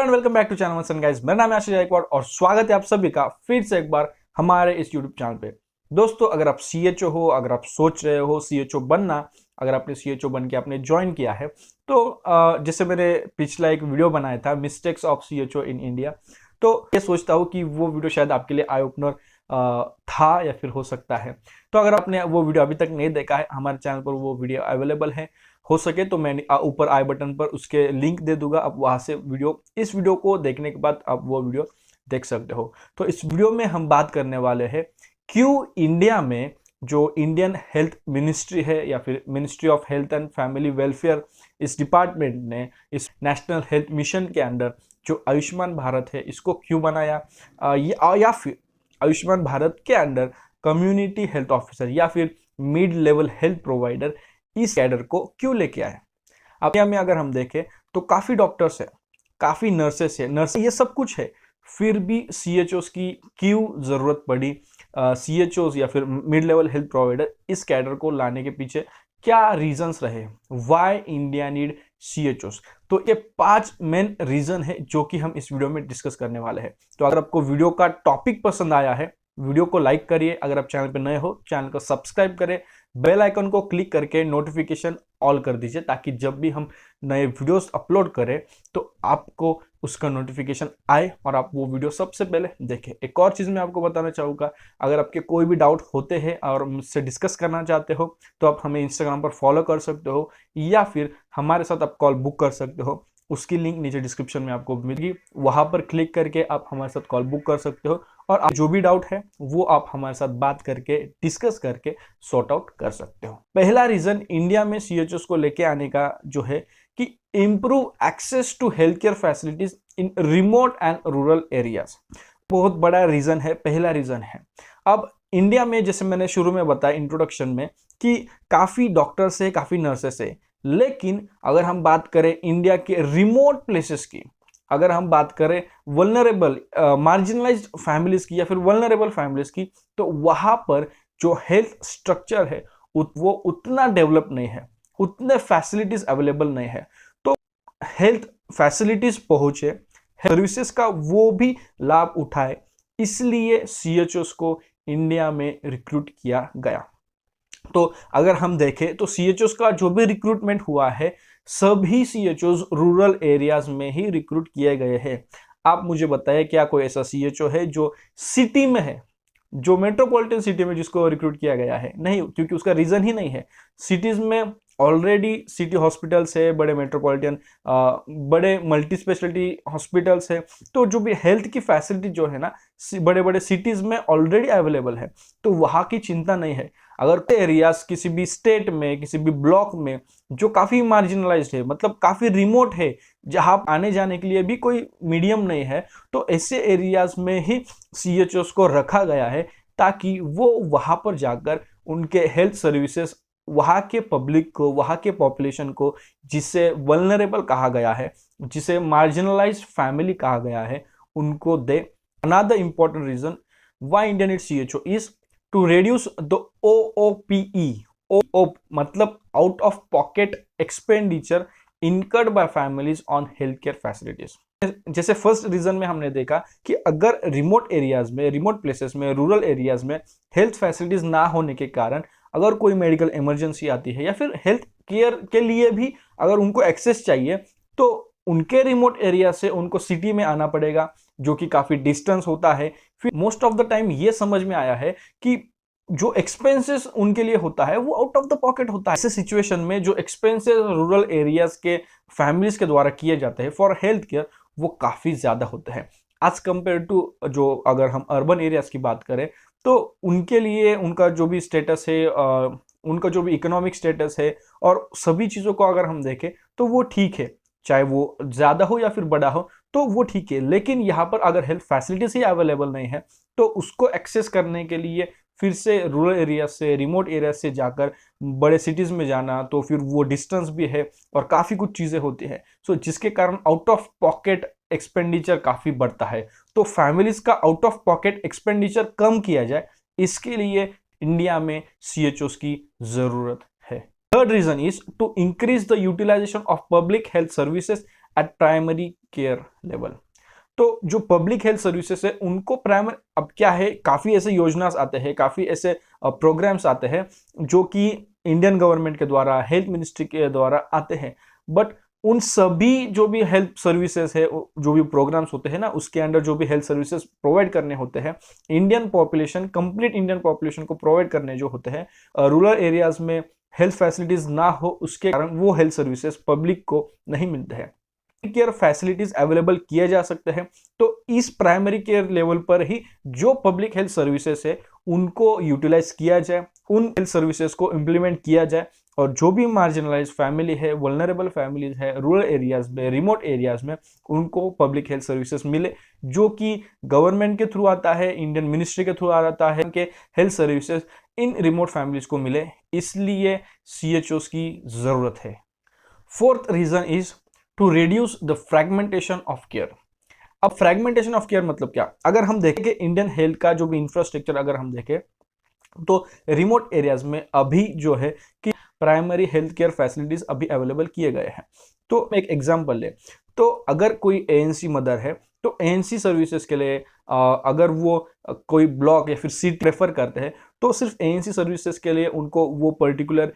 And welcome back to channel sun guys. मेरा नाम है आशीष गायकवाड़ और स्वागत है आप सभी का फिर से एक बार हमारे इस यूट्यूब चैनल पे। दोस्तों, अगर आप सीएचओ हो, अगर आप सोच रहे हो सीएचओ बनना, अगर आपने सीएचओ बन के आपने ज्वाइन किया है तो जैसे मैंने पिछला एक वीडियो बनाया था mistakes of CHO in India, तो ये सोचता हूँ कि वो वीडियो शायद आपके लिए आई ओपनर था या फिर हो सकता है। तो अगर आपने वो वीडियो अभी तक नहीं देखा है, हमारे चैनल पर वो वीडियो अवेलेबल है। हो सके तो मैं ऊपर आई बटन पर उसके लिंक दे दूंगा, आप वहां से इस वीडियो को देखने के बाद आप वो वीडियो देख सकते हो। तो इस वीडियो में हम बात करने वाले हैं क्यों इंडिया में जो इंडियन हेल्थ मिनिस्ट्री है या फिर ministry of health and family welfare, इस डिपार्टमेंट ने इस नेशनल हेल्थ मिशन के अंडर जो आयुष्मान भारत है इसको क्यों बनाया, या फिर आयुष्मान भारत के अंडर कम्युनिटी हेल्थ ऑफिसर या फिर मिड लेवल हेल्थ प्रोवाइडर इस कैडर को क्यों लेके आए। अब इंडिया में अगर हम देखें तो काफी डॉक्टर्स है, काफी नर्सेस है, ये सब कुछ है, फिर भी सीएचओस की क्यों जरूरत पड़ी, सीएचओस या फिर मिड लेवल हेल्थ प्रोवाइडर इस कैडर को लाने के पीछे क्या रीजंस रहे, व्हाई इंडिया नीड सीएचओस। तो ये 5 मेन रीजन है जो कि हम इस वीडियो में डिस्कस करने वाले हैं। तो अगर आपको वीडियो का टॉपिक पसंद आया है, वीडियो को लाइक करिए, अगर आप चैनल पर नए हो चैनल को सब्सक्राइब करें, बेल आइकन को क्लिक करके नोटिफिकेशन ऑल कर दीजिए ताकि जब भी हम नए वीडियोस अपलोड करें तो आपको उसका नोटिफिकेशन आए और आप वो वीडियो सबसे पहले देखें। एक और चीज़ मैं आपको बताना चाहूँगा, अगर आपके कोई भी डाउट होते हैं और मुझसे डिस्कस करना चाहते हो तो आप हमें इंस्टाग्राम पर फॉलो कर सकते हो या फिर हमारे साथ आप कॉल बुक कर सकते हो। उसकी लिंक नीचे डिस्क्रिप्शन में आपको मिलेगी, वहां पर क्लिक करके आप हमारे साथ कॉल बुक कर सकते हो और आप जो भी डाउट है वो आप हमारे साथ बात करके डिस्कस करके सॉर्ट आउट कर सकते हो। पहला रीजन इंडिया में सीएचओस को लेके आने का जो है कि improve access to health care facilities in remote and rural areas, बहुत बड़ा रीजन है, पहला रीजन है। अब इंडिया में जैसे मैंने शुरू में बताया इंट्रोडक्शन में कि काफी डॉक्टर्स है, काफी नर्सेस है, लेकिन अगर हम बात करें इंडिया के रिमोट प्लेसेस की, अगर हम बात करें वल्नरेबल मार्जिनलाइज्ड फैमिलीज की या फिर वल्नरेबल फैमिलीज की, तो वहां पर जो हेल्थ स्ट्रक्चर है वो उतना डेवलप नहीं है, उतने फैसिलिटीज अवेलेबल नहीं है। तो हेल्थ फैसिलिटीज पहुंचे, सर्विसेज का वो भी लाभ उठाए, इसलिए सीएचओस को इंडिया में रिक्रूट किया गया। तो अगर हम देखें तो सीएचओस का जो भी रिक्रूटमेंट हुआ है सभी सीएचओस रूरल एरियाज में ही रिक्रूट किए गए हैं। आप मुझे बताइए क्या कोई ऐसा सीएचओ है जो सिटी में है, जो मेट्रोपॉलिटन सिटी में जिसको रिक्रूट किया गया है? नहीं, क्योंकि उसका रीजन ही नहीं है। सिटीज में ऑलरेडी सिटी हॉस्पिटल्स है, बड़े मेट्रोपॉलिटन बड़े मल्टी स्पेशलिटी हॉस्पिटल्स है, तो जो भी हेल्थ की फैसिलिटी जो है ना बड़े बड़े सिटीज में ऑलरेडी अवेलेबल है, तो वहां की चिंता नहीं है। अगर एरियाज किसी भी स्टेट में, किसी भी ब्लॉक में जो काफी मार्जिनलाइज्ड है, मतलब काफी रिमोट है, जहां आने जाने के लिए भी कोई मीडियम नहीं है, तो ऐसे एरियाज में ही सीएचओस को रखा गया है ताकि वो वहां पर जाकर उनके हेल्थ सर्विसेज वहां के पब्लिक को, वहां के पॉपुलेशन को, जिसे वल्नरेबल कहा गया है, जिसे मार्जिनलाइज्ड फैमिली कहा गया है, उनको दे। Another important reason why India needs CHO is to reduce the OOPE, मतलब out of pocket expenditure incurred by families on health care facilities. जैसे फर्स्ट रीजन में हमने देखा कि अगर रिमोट एरियाज में, रिमोट प्लेसेस में, रूरल एरियाज में हेल्थ फैसिलिटीज ना होने के कारण अगर कोई मेडिकल इमरजेंसी आती है या फिर हेल्थ केयर के लिए भी अगर उनको एक्सेस चाहिए तो उनके रिमोट एरिया से उनको सिटी में आना पड़ेगा, जो कि काफी डिस्टेंस होता है। फिर मोस्ट ऑफ द टाइम ये समझ में आया है कि जो एक्सपेंसेस उनके लिए होता है वो आउट ऑफ द पॉकेट होता है। ऐसे सिचुएशन में जो एक्सपेंसेस रूरल एरियाज के फैमिलीज के द्वारा किए जाते हैं फॉर हेल्थ केयर वो काफी ज्यादा होते हैं एज कंपेयर टू जो अगर हम अर्बन एरियाज की बात करें तो उनके लिए उनका जो भी स्टेटस है, उनका जो भी इकोनॉमिक स्टेटस है और सभी चीजों को अगर हम देखें तो वो ठीक है, चाहे वो ज्यादा हो या फिर बड़ा हो तो वो ठीक है। लेकिन यहाँ पर अगर हेल्थ फैसिलिटीज ही अवेलेबल नहीं है तो उसको एक्सेस करने के लिए फिर से रूरल एरिया से, रिमोट एरिया से जाकर बड़े सिटीज में जाना, तो फिर वो डिस्टेंस भी है और काफी कुछ चीजें होती है, सो जिसके कारण आउट ऑफ पॉकेट एक्सपेंडिचर काफी बढ़ता है। तो फैमिलीज का आउट ऑफ पॉकेट एक्सपेंडिचर कम किया जाए, इसके लिए इंडिया में सीएचओस की जरूरत है। Third reason is to increase the utilization of public health services eight primary care level. तो जो पब्लिक हेल्थ सर्विसेज है उनको प्राइमरी, अब क्या है, काफ़ी ऐसे योजना आते हैं, काफ़ी ऐसे प्रोग्राम्स आते हैं जो कि इंडियन गवर्नमेंट के द्वारा, हेल्थ मिनिस्ट्री के द्वारा आते हैं, बट उन सभी जो भी हेल्थ सर्विसेज है, जो भी प्रोग्राम्स होते हैं ना, उसके अंडर जो भी हेल्थ सर्विसेज प्रोवाइड करने होते हैं, Indian population, complete Indian population को प्रोवाइड करने जो होते हैं, रूरल एरियाज में हेल्थ फैसिलिटीज ना हो, उसके कारण वो हेल्थ सर्विसेज पब्लिक को नहीं मिलते हैं। केयर फैसिलिटीज अवेलेबल किए जा सकते हैं। तो इस प्राइमरी केयर लेवल पर ही जो पब्लिक हेल्थ सर्विसेज है उनको यूटिलाइज किया जाए, उन हेल्थ सर्विसेज को इंप्लीमेंट किया जाए, और जो भी मार्जिनलाइज फैमिली है, वल्नरेबल फैमिलीज है रूरल एरियाज में, रिमोट एरियाज में, उनको पब्लिक हेल्थ सर्विसेज मिले, जो कि गवर्नमेंट के थ्रू आता है, इंडियन मिनिस्ट्री के थ्रू आता है, कि health services in remote families को मिले, इसलिए CHOs की जरूरत है। Fourth reason is to reduce the fragmentation of care. अब फ्रेगमेंटेशन ऑफ केयर मतलब क्या? अगर हम देखें कि इंडियन हेल्थ का जो भी इंफ्रास्ट्रक्चर अगर हम देखें, तो रिमोट एरियाज में अभी जो है कि प्राइमरी हेल्थ केयर फैसिलिटीज अभी अवेलेबल किए गए हैं। तो एक एग्जांपल ले, तो अगर कोई ANC मदर है, तो ANC सर्विसेज के लिए अगर वो कोई ब्लॉक या फिर सिटी प्रेफर करते हैं, तो सिर्फ ANC सर्विसेज के लिए उनको वो पर्टिकुलर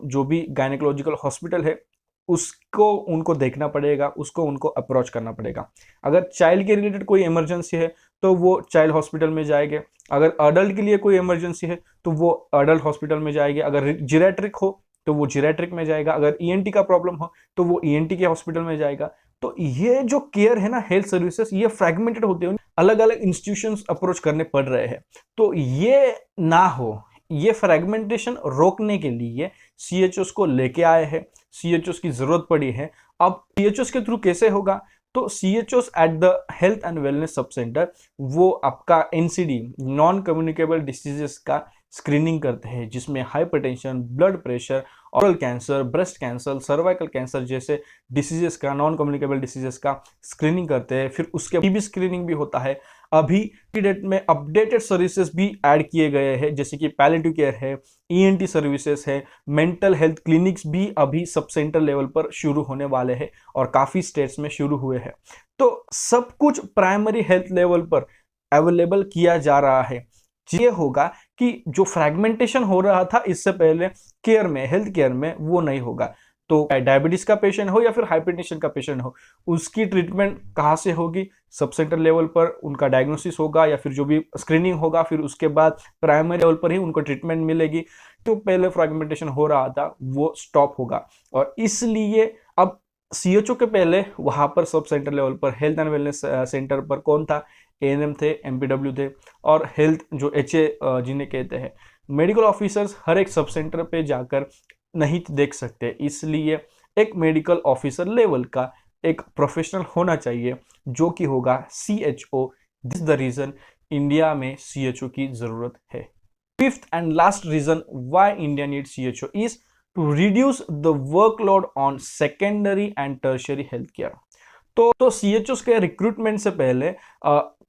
जो भी गायनेकोलॉजिकल हॉस्पिटल है उसको उनको देखना पड़ेगा, उसको उनको अप्रोच करना पड़ेगा। अगर चाइल्ड के रिलेटेड कोई इमरजेंसी है तो वो चाइल्ड हॉस्पिटल में जाएंगे, अगर अडल्ट के लिए कोई इमरजेंसी है तो वो अडल्ट हॉस्पिटल में जाएंगे, अगर जीरेट्रिक हो तो वो जीरेट्रिक में जाएगा, अगर ENT का प्रॉब्लम हो तो वो ENT के हॉस्पिटल में जाएगा। तो ये जो केयर है ना, हेल्थ सर्विसेज, ये फ्रेगमेंटेड होते हैं, अलग अलग इंस्टीट्यूशंस अप्रोच करने पड़ रहे हैं। तो ये ना हो, ये फ्रेगमेंटेशन रोकने के लिए CHOs को लेके आए हैं, CHOs की जरूरत पड़ी है। अब CHOs के थ्रू कैसे होगा? तो CHOs at the health and wellness sub centre वो आपका NCD, नॉन कम्युनिकेबल डिसीजेस का स्क्रीनिंग करते हैं, जिसमें hypertension, blood pressure, oral cancer, breast cancer, cervical cancer जैसे डिसीजेस का, नॉन कम्युनिकेबल डिसीजेस का स्क्रीनिंग करते हैं। फिर उसके TB स्क्रीनिंग भी होता है। अभी की डेट में अपडेटेड सर्विसेज भी ऐड किए गए हैं, जैसे कि पैलिएटिव केयर है, ENT सर्विसेज है, मेंटल हेल्थ क्लिनिक्स भी अभी सब सेंटर लेवल पर शुरू होने वाले हैं और काफी स्टेट्स में शुरू हुए हैं। तो सब कुछ प्राइमरी हेल्थ लेवल पर अवेलेबल किया जा रहा है। ये होगा कि जो फ्रेगमेंटेशन हो रहा था इससे पहले केयर में, हेल्थ केयर में, वो नहीं होगा। तो डायबिटीज का पेशेंट हो या फिर हाइपरटेंशन का पेशेंट हो, उसकी ट्रीटमेंट कहाँ से होगी? सब सेंटर लेवल पर उनका डायग्नोसिस होगा या फिर जो भी स्क्रीनिंग होगा, फिर उसके बाद प्राइमरी लेवल पर ही उनको ट्रीटमेंट मिलेगी। तो पहले फ्रेगमेंटेशन हो रहा था वो स्टॉप होगा, और इसलिए अब CHO के पहले वहां पर सब सेंटर लेवल पर हेल्थ एंड वेलनेस सेंटर पर कौन था? ANM थे, MPW थे, और हेल्थ जो HA जिन्हें कहते हैं, मेडिकल ऑफिसर्स हर एक सब सेंटर पे जाकर नहीं देख सकते, इसलिए एक मेडिकल ऑफिसर लेवल का एक प्रोफेशनल होना चाहिए जो कि होगा CHO। This the reason India में CHO की जरूरत है। Fifth and last reason why India need CHO is to reduce the workload on secondary and tertiary health care. तो CHOs के रिक्रूटमेंट से पहले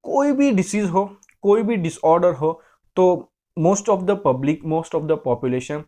कोई भी डिसीज हो, कोई भी डिसऑर्डर हो, तो most of the public, most of the population,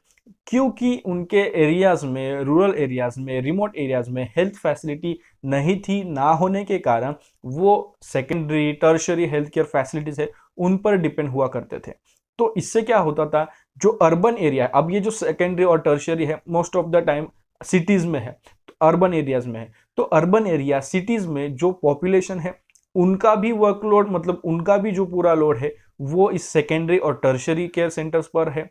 क्योंकि उनके एरियाज में, रूरल एरियाज में, रिमोट एरियाज में हेल्थ फैसिलिटी नहीं थी, ना होने के कारण वो secondary, tertiary health care facilities है उन पर डिपेंड हुआ करते थे। तो इससे क्या होता था, जो अर्बन एरिया है, अब ये जो सेकेंडरी और टर्शियरी है most of the time cities में है, तो अर्बन एरियाज में है, तो अर्बन एरिया, सिटीज में जो पॉपुलेशन है उनका भी वर्कलोड, मतलब उनका भी जो पूरा लोड है वो इस सेकेंडरी और टर्शियरी केयर सेंटर्स पर है।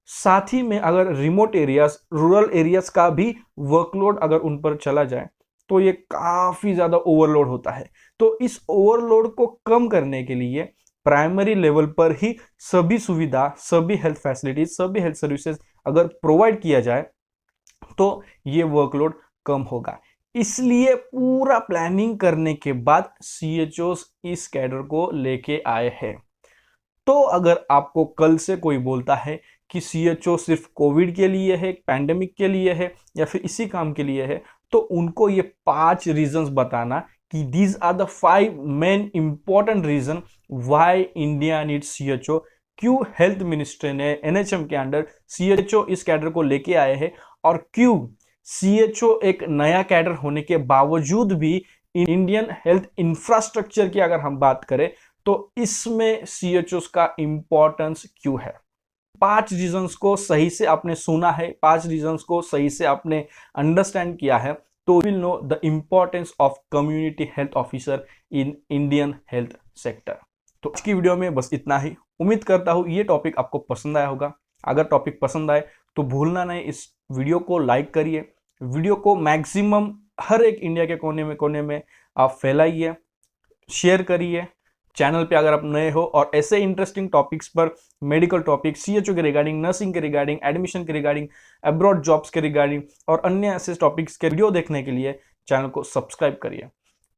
साथ ही में अगर रिमोट एरियाज, रूरल एरियाज का भी वर्कलोड अगर उन पर चला जाए तो ये काफी ज्यादा ओवरलोड होता है। तो इस ओवरलोड को कम करने के लिए प्राइमरी लेवल पर ही सभी सुविधा, सभी हेल्थ फैसिलिटीज, सभी हेल्थ सर्विसेज अगर प्रोवाइड किया जाए तो ये वर्कलोड कम होगा। इसलिए पूरा प्लानिंग करने के बाद CHOs इस कैडर को लेके आए हैं। तो अगर आपको कल से कोई बोलता है कि CHO सिर्फ कोविड के लिए है, पैंडेमिक के लिए है या फिर इसी काम के लिए है, तो उनको ये 5 रीजंस बताना कि these are the 5 main important reason why India needs CHO। क्यों हेल्थ मिनिस्ट्री ने NHM के अंडर CHO इस कैडर को लेके आए हैं, और क्यों सीएचओ एक नया कैडर होने के बावजूद भी इंडियन हेल्थ इंफ्रास्ट्रक्चर की अगर हम बात करें तो इसमें सीएचओ का इंपॉर्टेंस क्यों है। 5 रीजंस को सही से आपने सुना है, 5 रीजंस को सही से आपने अंडरस्टैंड किया है तो will know the importance of community health officer in Indian health sector. तो आज की वीडियो में बस इतना ही। उम्मीद करता हूं ये टॉपिक आपको पसंद आया होगा। अगर टॉपिक पसंद आए तो भूलना नहीं, इस वीडियो को लाइक करिए, वीडियो को मैक्सिमम हर एक इंडिया के कोने में आप फैलाइए, शेयर करिए। चैनल पे अगर आप नए हो और ऐसे इंटरेस्टिंग टॉपिक्स पर, मेडिकल टॉपिक, सीएचओ के रिगार्डिंग, नर्सिंग के रिगार्डिंग, एडमिशन के रिगार्डिंग, अब्रॉड जॉब्स के रिगार्डिंग और अन्य ऐसे टॉपिक्स के वीडियो देखने के लिए चैनल को सब्सक्राइब करिए।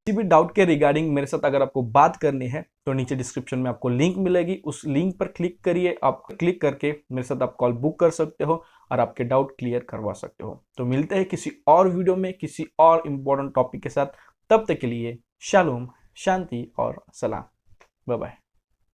किसी भी डाउट के रिगार्डिंग मेरे साथ अगर आपको बात करनी है तो नीचे डिस्क्रिप्शन में आपको लिंक मिलेगी, उस लिंक पर क्लिक करिए। आप क्लिक करके मेरे साथ आप कॉल बुक कर सकते हो और आपके डाउट क्लियर करवा सकते हो। तो मिलते हैं किसी और वीडियो में किसी और इंपॉर्टेंट टॉपिक के साथ। तब तक के लिए शालोम, शांति और सलाम। Bye bye.